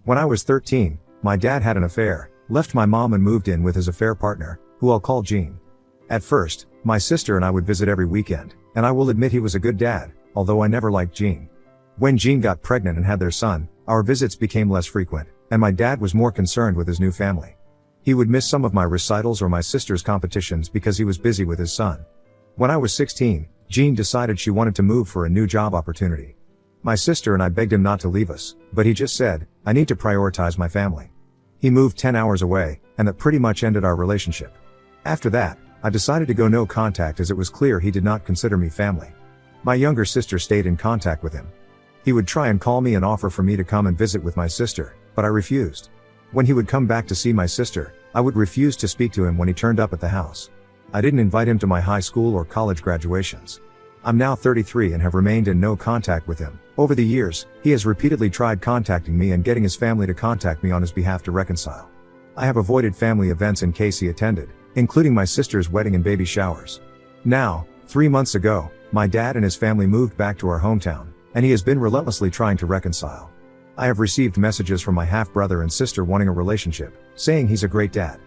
When I was 13, my dad had an affair, left my mom and moved in with his affair partner, who I'll call Gene. At first, my sister and I would visit every weekend, and I will admit he was a good dad, although I never liked Gene. When Gene got pregnant and had their son, our visits became less frequent, and my dad was more concerned with his new family. He would miss some of my recitals or my sister's competitions because he was busy with his son. When I was 16, Gene decided she wanted to move for a new job opportunity. My sister and I begged him not to leave us, but he just said, "I need to prioritize my family." He moved 10 hours away, and that pretty much ended our relationship. After that, I decided to go no contact as it was clear he did not consider me family. My younger sister stayed in contact with him. He would try and call me and offer for me to come and visit with my sister, but I refused. When he would come back to see my sister, I would refuse to speak to him when he turned up at the house. I didn't invite him to my high school or college graduations. I'm now 33 and have remained in no contact with him. Over the years, he has repeatedly tried contacting me and getting his family to contact me on his behalf to reconcile. I have avoided family events in case he attended, including my sister's wedding and baby showers. Now, 3 months ago, my dad and his family moved back to our hometown, and he has been relentlessly trying to reconcile. I have received messages from my half-brother and sister wanting a relationship, saying he's a great dad.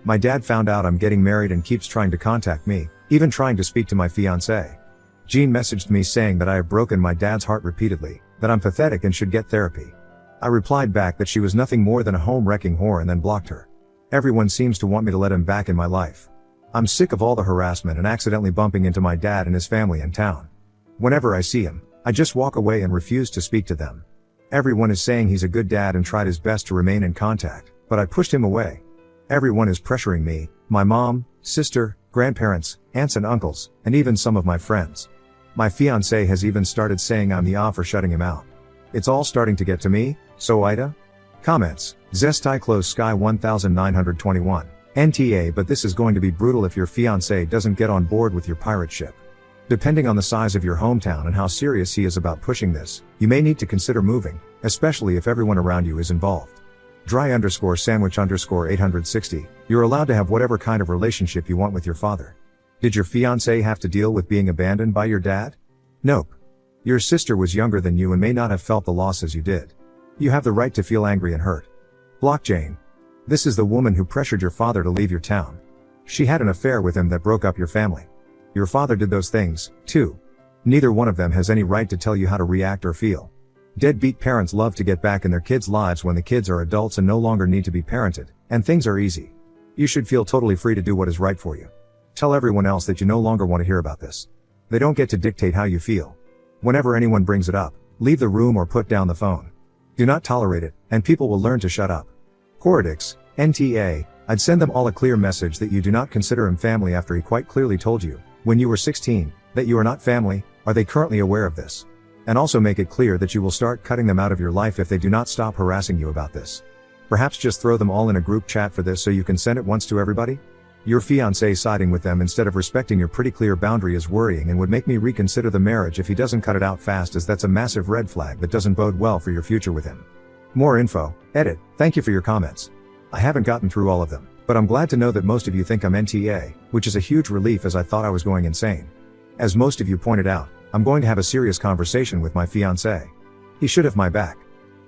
My dad found out I'm getting married and keeps trying to contact me, even trying to speak to my fiancée. Jean messaged me saying that I have broken my dad's heart repeatedly, that I'm pathetic and should get therapy. I replied back that she was nothing more than a home-wrecking whore and then blocked her. Everyone seems to want me to let him back in my life. I'm sick of all the harassment and accidentally bumping into my dad and his family in town. Whenever I see him, I just walk away and refuse to speak to them. Everyone is saying he's a good dad and tried his best to remain in contact, but I pushed him away. Everyone is pressuring me, my mom, sister, grandparents, aunts and uncles, and even some of my friends. My fiancé has even started saying I'm the for shutting him out. It's all starting to get to me, so Ida? Comments, Zestai Close Sky 1921. NTA but this is going to be brutal if your fiancé doesn't get on board with your pirate ship. Depending on the size of your hometown and how serious he is about pushing this, you may need to consider moving, especially if everyone around you is involved. Dry_sandwich_860, you're allowed to have whatever kind of relationship you want with your father. Did your fiancé have to deal with being abandoned by your dad? Nope. Your sister was younger than you and may not have felt the loss as you did. You have the right to feel angry and hurt. Block Jane. This is the woman who pressured your father to leave your town. She had an affair with him that broke up your family. Your father did those things, too. Neither one of them has any right to tell you how to react or feel. Deadbeat parents love to get back in their kids' lives when the kids are adults and no longer need to be parented, and things are easy. You should feel totally free to do what is right for you. Tell everyone else that you no longer want to hear about this. They don't get to dictate how you feel. Whenever anyone brings it up, leave the room or put down the phone. Do not tolerate it, and people will learn to shut up. Coradix, NTA, I'd send them all a clear message that you do not consider him family after he quite clearly told you, when you were 16, that you are not family. Are they currently aware of this? And also make it clear that you will start cutting them out of your life if they do not stop harassing you about this. Perhaps just throw them all in a group chat for this so you can send it once to everybody? Your fiancé siding with them instead of respecting your pretty clear boundary is worrying and would make me reconsider the marriage if he doesn't cut it out fast, as that's a massive red flag that doesn't bode well for your future with him. More info, edit. Thank you for your comments. I haven't gotten through all of them, but I'm glad to know that most of you think I'm NTA, which is a huge relief as I thought I was going insane. As most of you pointed out, I'm going to have a serious conversation with my fiancé. He should have my back.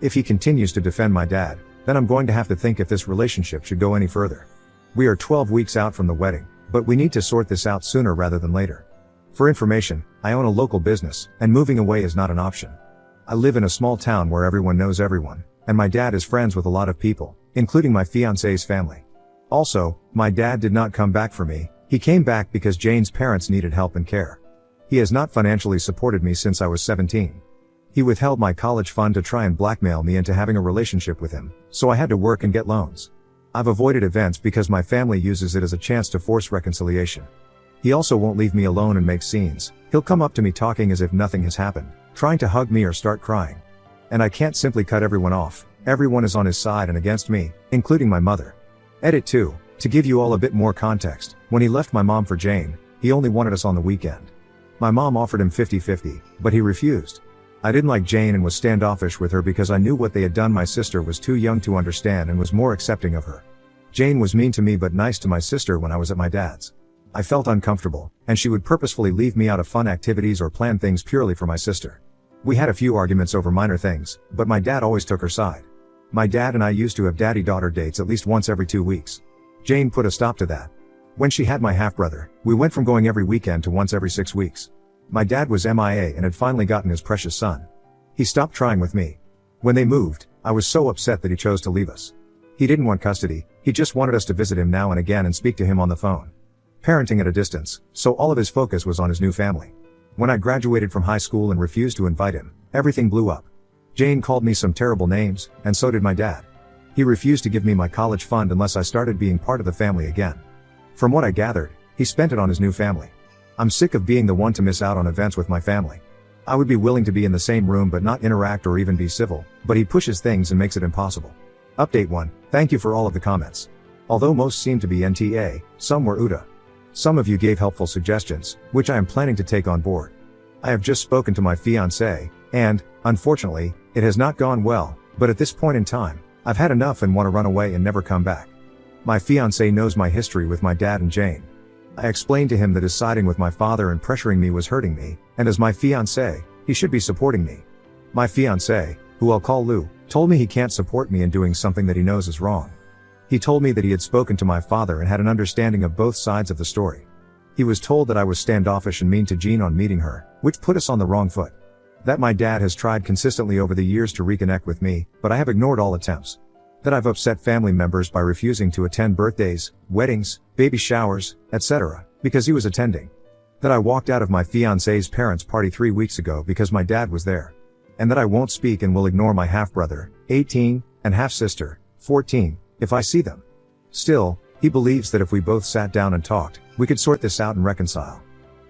If he continues to defend my dad, then I'm going to have to think if this relationship should go any further. We are 12 weeks out from the wedding, but we need to sort this out sooner rather than later. For information, I own a local business, and moving away is not an option. I live in a small town where everyone knows everyone, and my dad is friends with a lot of people, including my fiancé's family. Also, my dad did not come back for me, he came back because Jane's parents needed help and care. He has not financially supported me since I was 17. He withheld my college fund to try and blackmail me into having a relationship with him, so I had to work and get loans. I've avoided events because my family uses it as a chance to force reconciliation. He also won't leave me alone and make scenes. He'll come up to me talking as if nothing has happened, trying to hug me or start crying. And I can't simply cut everyone off. Everyone is on his side and against me, including my mother. Edit 2. To give you all a bit more context, when he left my mom for Jane, he only wanted us on the weekend. My mom offered him 50-50, but he refused. I didn't like Jane and was standoffish with her because I knew what they had done. My sister was too young to understand and was more accepting of her. Jane was mean to me but nice to my sister when I was at my dad's. I felt uncomfortable, and she would purposefully leave me out of fun activities or plan things purely for my sister. We had a few arguments over minor things, but my dad always took her side. My dad and I used to have daddy-daughter dates at least once every 2 weeks. Jane put a stop to that. When she had my half-brother, we went from going every weekend to once every 6 weeks. My dad was MIA and had finally gotten his precious son. He stopped trying with me. When they moved, I was so upset that he chose to leave us. He didn't want custody, he just wanted us to visit him now and again and speak to him on the phone. Parenting at a distance, so all of his focus was on his new family. When I graduated from high school and refused to invite him, everything blew up. Jane called me some terrible names, and so did my dad. He refused to give me my college fund unless I started being part of the family again. From what I gathered, he spent it on his new family. I'm sick of being the one to miss out on events with my family. I would be willing to be in the same room but not interact or even be civil, but he pushes things and makes it impossible. Update 1. Thank you for all of the comments. Although most seem to be NTA, some were UTA. Some of you gave helpful suggestions, which I am planning to take on board. I have just spoken to my fiancé, and, unfortunately, it has not gone well, but at this point in time, I've had enough and want to run away and never come back. My fiancé knows my history with my dad and Jane. I explained to him that his siding with my father and pressuring me was hurting me, and as my fiancé, he should be supporting me. My fiancé, who I'll call Lou, told me he can't support me in doing something that he knows is wrong. He told me that he had spoken to my father and had an understanding of both sides of the story. He was told that I was standoffish and mean to Jean on meeting her, which put us on the wrong foot. That my dad has tried consistently over the years to reconnect with me, but I have ignored all attempts. That I've upset family members by refusing to attend birthdays, weddings, baby showers, etc., because he was attending. That I walked out of my fiancé's parents' party 3 weeks ago because my dad was there. And that I won't speak and will ignore my half-brother, 18, and half-sister, 14, if I see them. Still, he believes that if we both sat down and talked, we could sort this out and reconcile.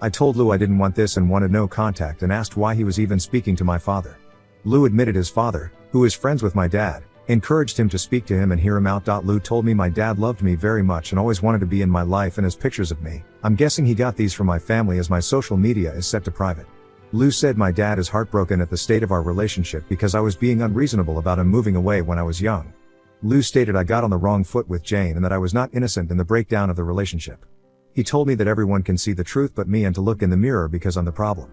I told Lou I didn't want this and wanted no contact and asked why he was even speaking to my father. Lou admitted his father, who is friends with my dad, encouraged him to speak to him and hear him out. Lou told me my dad loved me very much and always wanted to be in my life and has pictures of me. I'm guessing he got these from my family as my social media is set to private. Lou said my dad is heartbroken at the state of our relationship because I was being unreasonable about him moving away when I was young. Lou stated I got on the wrong foot with Jane and that I was not innocent in the breakdown of the relationship. He told me that everyone can see the truth but me and to look in the mirror because I'm the problem.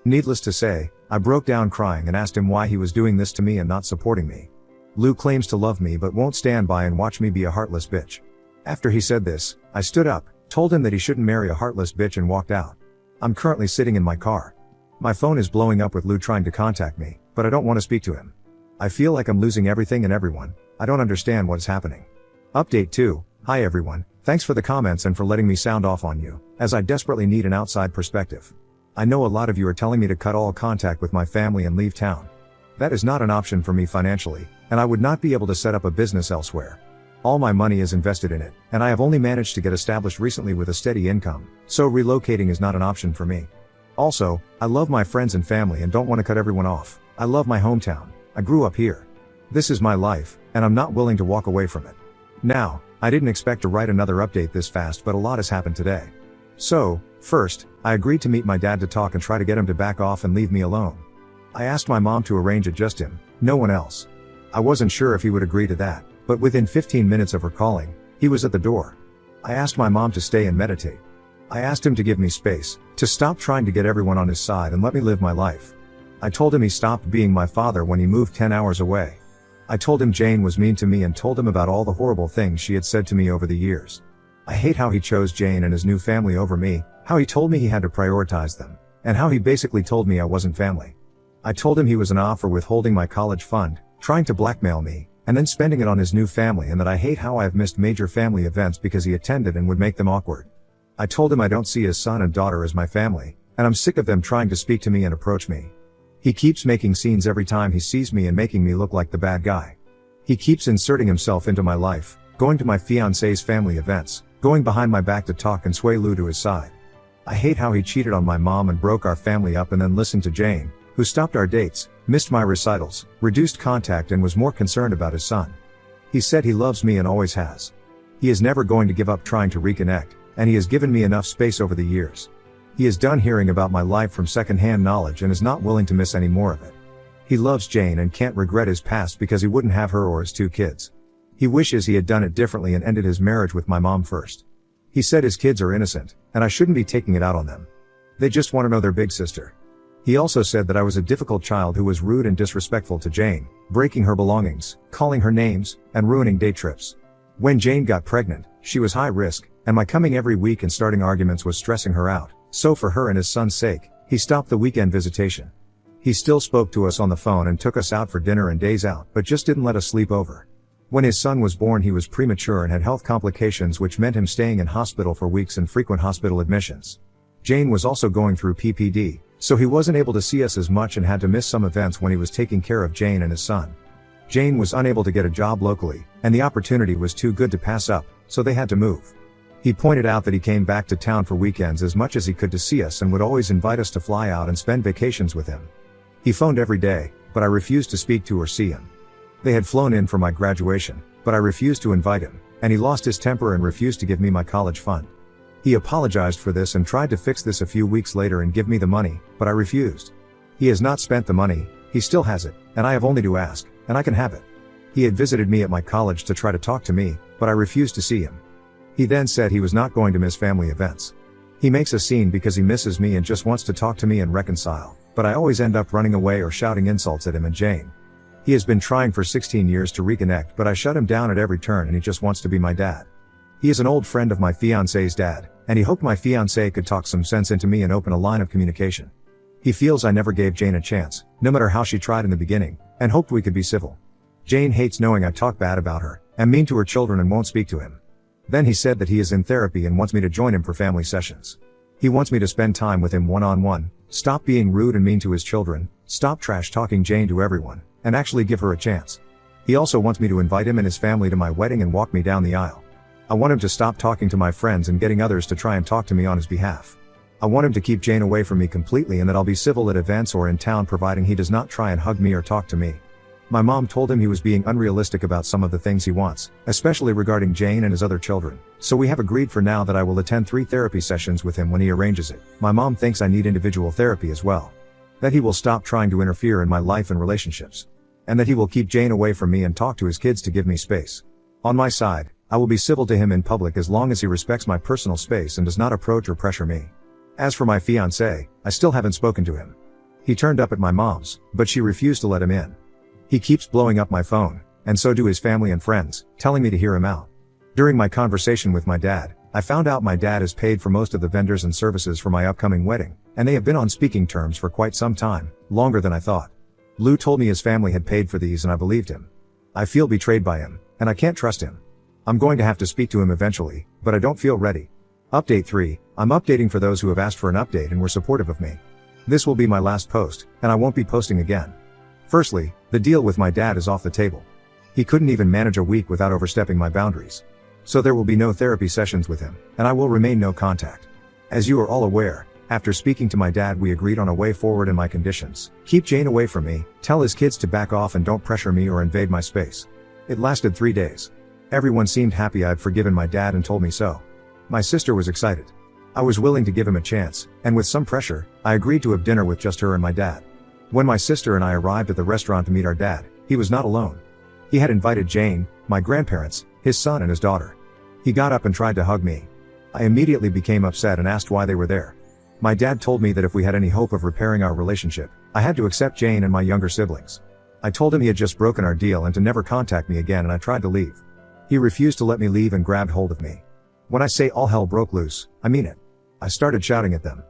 Needless to say, I broke down crying and asked him why he was doing this to me and not supporting me. Lou claims to love me but won't stand by and watch me be a heartless bitch. After he said this, I stood up, told him that he shouldn't marry a heartless bitch and walked out. I'm currently sitting in my car. My phone is blowing up with Lou trying to contact me, but I don't want to speak to him. I feel like I'm losing everything and everyone. I don't understand what is happening. Update 2. Hi everyone, thanks for the comments and for letting me sound off on you, as I desperately need an outside perspective. I know a lot of you are telling me to cut all contact with my family and leave town. That is not an option for me financially, and I would not be able to set up a business elsewhere. All my money is invested in it, and I have only managed to get established recently with a steady income, so relocating is not an option for me. Also, I love my friends and family and don't want to cut everyone off. I love my hometown. I grew up here. This is my life, and I'm not willing to walk away from it. Now, I didn't expect to write another update this fast, but a lot has happened today. So, first, I agreed to meet my dad to talk and try to get him to back off and leave me alone. I asked my mom to arrange it, just him, no one else. I wasn't sure if he would agree to that, but within 15 minutes of her calling, he was at the door. I asked my mom to stay and meditate. I asked him to give me space, to stop trying to get everyone on his side and let me live my life. I told him he stopped being my father when he moved 10 hours away. I told him Jane was mean to me and told him about all the horrible things she had said to me over the years. I hate how he chose Jane and his new family over me, how he told me he had to prioritize them, and how he basically told me I wasn't family. I told him he was an off for withholding my college fund, trying to blackmail me, and then spending it on his new family, and that I hate how I have missed major family events because he attended and would make them awkward. I told him I don't see his son and daughter as my family, and I'm sick of them trying to speak to me and approach me. He keeps making scenes every time he sees me and making me look like the bad guy. He keeps inserting himself into my life, going to my fiancé's family events, going behind my back to talk and sway Lou to his side. I hate how he cheated on my mom and broke our family up and then listened to Jane, who stopped our dates, missed my recitals, reduced contact and was more concerned about his son. He said he loves me and always has. He is never going to give up trying to reconnect, and he has given me enough space over the years. He is done hearing about my life from second-hand knowledge and is not willing to miss any more of it. He loves Jane and can't regret his past because he wouldn't have her or his 2 kids. He wishes he had done it differently and ended his marriage with my mom first. He said his kids are innocent, and I shouldn't be taking it out on them. They just want to know their big sister. He also said that I was a difficult child who was rude and disrespectful to Jane, breaking her belongings, calling her names, and ruining day trips. When Jane got pregnant, she was high risk, and my coming every week and starting arguments was stressing her out, so for her and his son's sake, he stopped the weekend visitation. He still spoke to us on the phone and took us out for dinner and days out, but just didn't let us sleep over. When his son was born, he was premature and had health complications, which meant him staying in hospital for weeks and frequent hospital admissions. Jane was also going through PPD, so he wasn't able to see us as much and had to miss some events when he was taking care of Jane and his son. Jane was unable to get a job locally, and the opportunity was too good to pass up, so they had to move. He pointed out that he came back to town for weekends as much as he could to see us and would always invite us to fly out and spend vacations with him. He phoned every day, but I refused to speak to or see him. They had flown in for my graduation, but I refused to invite him, and he lost his temper and refused to give me my college fund. He apologized for this and tried to fix this a few weeks later and give me the money, but I refused. He has not spent the money, he still has it, and I have only to ask, and I can have it. He had visited me at my college to try to talk to me, but I refused to see him. He then said he was not going to miss family events. He makes a scene because he misses me and just wants to talk to me and reconcile, but I always end up running away or shouting insults at him and Jane. He has been trying for 16 years to reconnect, but I shut him down at every turn and he just wants to be my dad. He is an old friend of my fiance's dad, and he hoped my fiancé could talk some sense into me and open a line of communication. He feels I never gave Jane a chance, no matter how she tried in the beginning, and hoped we could be civil. Jane hates knowing I talk bad about her, am mean to her children and won't speak to him. Then he said that he is in therapy and wants me to join him for family sessions. He wants me to spend time with him one-on-one, stop being rude and mean to his children, stop trash talking Jane to everyone, and actually give her a chance. He also wants me to invite him and his family to my wedding and walk me down the aisle. I want him to stop talking to my friends and getting others to try and talk to me on his behalf. I want him to keep Jane away from me completely and that I'll be civil at events or in town providing he does not try and hug me or talk to me. My mom told him he was being unrealistic about some of the things he wants, especially regarding Jane and his other children, so we have agreed for now that I will attend 3 therapy sessions with him when he arranges it. My mom thinks I need individual therapy as well. That he will stop trying to interfere in my life and relationships. And that he will keep Jane away from me and talk to his kids to give me space. On my side, I will be civil to him in public as long as he respects my personal space and does not approach or pressure me. As for my fiancé, I still haven't spoken to him. He turned up at my mom's, but she refused to let him in. He keeps blowing up my phone, and so do his family and friends, telling me to hear him out. During my conversation with my dad, I found out my dad has paid for most of the vendors and services for my upcoming wedding, and they have been on speaking terms for quite some time, longer than I thought. Lou told me his family had paid for these and I believed him. I feel betrayed by him, and I can't trust him. I'm going to have to speak to him eventually, but I don't feel ready. Update 3, I'm updating for those who have asked for an update and were supportive of me. This will be my last post, and I won't be posting again. Firstly, the deal with my dad is off the table. He couldn't even manage a week without overstepping my boundaries. So there will be no therapy sessions with him, and I will remain no contact. As you are all aware, after speaking to my dad we agreed on a way forward and my conditions. Keep Jane away from me, tell his kids to back off and don't pressure me or invade my space. It lasted 3 days. Everyone seemed happy I'd forgiven my dad and told me so. My sister was excited. I was willing to give him a chance, and with some pressure, I agreed to have dinner with just her and my dad. When my sister and I arrived at the restaurant to meet our dad, he was not alone. He had invited Jane, my grandparents, his son and his daughter. He got up and tried to hug me. I immediately became upset and asked why they were there. My dad told me that if we had any hope of repairing our relationship, I had to accept Jane and my younger siblings. I told him he had just broken our deal and to never contact me again, and I tried to leave. He refused to let me leave and grabbed hold of me. When I say all hell broke loose, I mean it. I started shouting at them.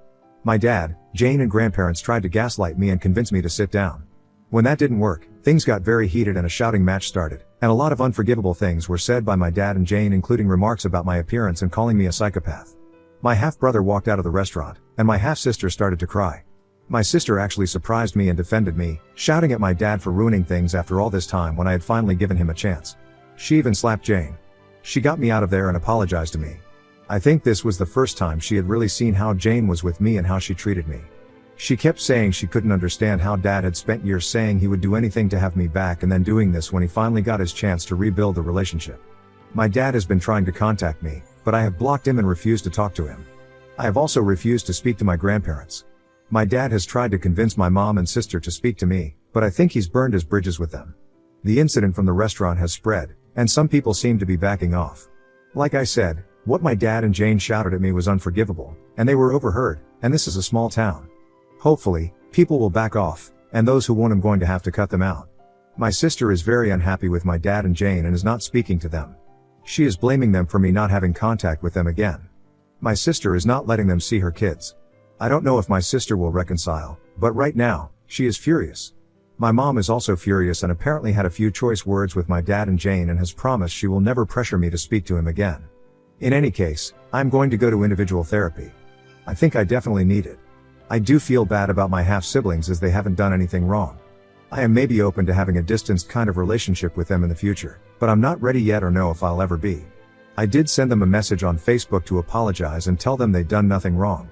My dad, Jane and grandparents tried to gaslight me and convince me to sit down. When that didn't work, things got very heated and a shouting match started, and a lot of unforgivable things were said by my dad and Jane, including remarks about my appearance and calling me a psychopath. My half-brother walked out of the restaurant, and my half-sister started to cry. My sister actually surprised me and defended me, shouting at my dad for ruining things after all this time when I had finally given him a chance. She even slapped Jane. She got me out of there and apologized to me. I think this was the first time she had really seen how Jane was with me and how she treated me. She kept saying she couldn't understand how Dad had spent years saying he would do anything to have me back and then doing this when he finally got his chance to rebuild the relationship. My dad has been trying to contact me, but I have blocked him and refused to talk to him. I have also refused to speak to my grandparents. My dad has tried to convince my mom and sister to speak to me, but I think he's burned his bridges with them. The incident from the restaurant has spread, and some people seem to be backing off. Like I said, what my dad and Jane shouted at me was unforgivable, and they were overheard, and this is a small town. Hopefully, People will back off, and those who won't I'm going to have to cut them out. My sister is very unhappy with my dad and Jane and is not speaking to them. She is blaming them for me not having contact with them again. My sister is not letting them see her kids. I don't know if my sister will reconcile, but right now, she is furious. My mom is also furious and apparently had a few choice words with my dad and Jane and has promised she will never pressure me to speak to him again. In any case, I'm going to go to individual therapy. I think I definitely need it. I do feel bad about my half-siblings as they haven't done anything wrong. I am maybe open to having a distanced kind of relationship with them in the future, but I'm not ready yet or know if I'll ever be. I did send them a message on Facebook to apologize and tell them they'd done nothing wrong.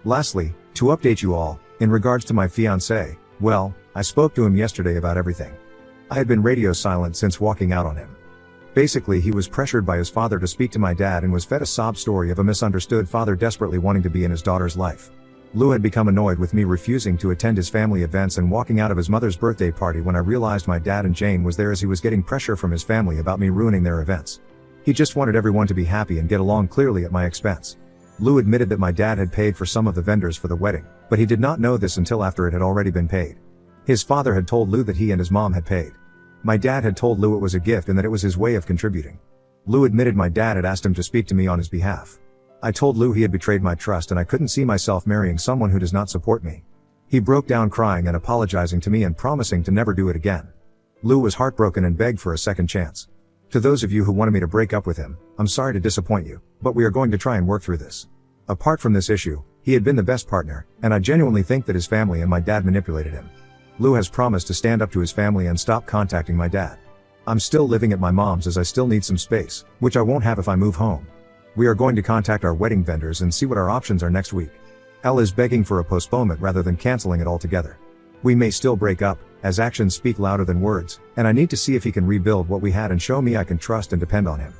Lastly, to update you all, in regards to my fiancé, well, I spoke to him yesterday about everything. I had been radio silent since walking out on him. Basically, he was pressured by his father to speak to my dad and was fed a sob story of a misunderstood father desperately wanting to be in his daughter's life. Lou had become annoyed with me refusing to attend his family events and walking out of his mother's birthday party when I realized my dad and Jane was there as he was getting pressure from his family about me ruining their events. He just wanted everyone to be happy and get along clearly at my expense. Lou admitted that my dad had paid for some of the vendors for the wedding, but he did not know this until after it had already been paid. His father had told Lou that he and his mom had paid. My dad had told Lou it was a gift and that it was his way of contributing. Lou admitted my dad had asked him to speak to me on his behalf. I told Lou he had betrayed my trust and I couldn't see myself marrying someone who does not support me. He broke down crying and apologizing to me and promising to never do it again. Lou was heartbroken and begged for a second chance. To those of you who wanted me to break up with him, I'm sorry to disappoint you, but we are going to try and work through this. Apart from this issue, he had been the best partner, and I genuinely think that his family and my dad manipulated him. Lou has promised to stand up to his family and stop contacting my dad. I'm still living at my mom's as I still need some space, which I won't have if I move home. We are going to contact our wedding vendors and see what our options are next week. Elle is begging for a postponement rather than canceling it altogether. We may still break up, as actions speak louder than words, and I need to see if he can rebuild what we had and show me I can trust and depend on him.